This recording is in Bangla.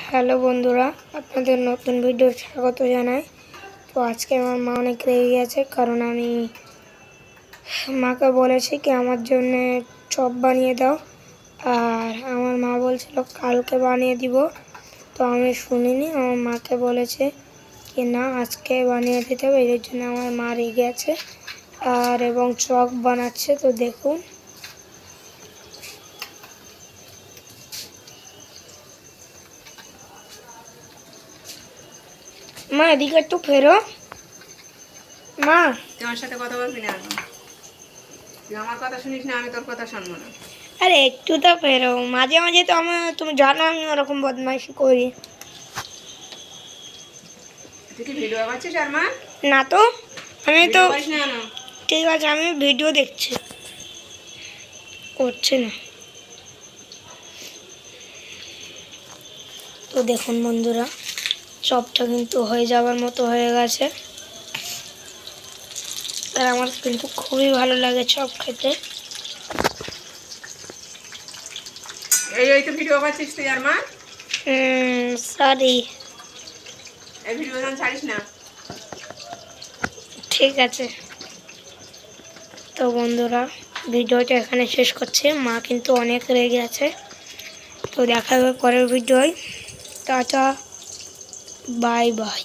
হ্যালো বন্ধুরা, আপনাদের নতুন ভিডিও স্বাগত জানাই। তো আজকে আমার মা অনেক রেগে গেছে, কারণ আমি মাকে বলেছি কি আমার জন্যে চপ বানিয়ে দাও, আর আমার মা বলছিল কালকে বানিয়ে দিব। তো আমি শুনিনি, আমার মাকে বলেছে কি না আজকে বানিয়ে দিতে হবে, এর জন্য আমার মা রেগে আছে আর এবং চপ বানাচ্ছে। তো দেখুন, মা এদিকে একটু ফেরো। মা, তোমার সাথে কথা বলবি না এখন। তুই আমার কথা শুনিস না, আমি তোর কথা শুনবো না। আরে একটু তো ফেরো, মাঝে মাঝে তো তুমি জানো আমি ওরকম বদমাইশি করি তুই কি ভিডিও করছিস আর মা? না। তো আমি তো ভিডিও করিস না কেন? ঠিক আছে, আমি ভিডিও দেখছি, করছি না। তো দেখুন বন্ধুরা, চপটা কিন্তু হয়ে যাওয়ার মতো হয়ে গেছে, আর আমার কিন্তু খুবই ভালো লাগে চপ খেতে। এই তো ভিডিও করছিস তুই আর মা? সরি। এই ভিডিও যেন ছাড়িস না। ঠিক আছে। তো বন্ধুরা, ভিডিওটা এখানে শেষ করছে, মা কিন্তু অনেক রেগে আছে। তো দেখা হবে পরের ভিডিওয়। Tata, bye bye.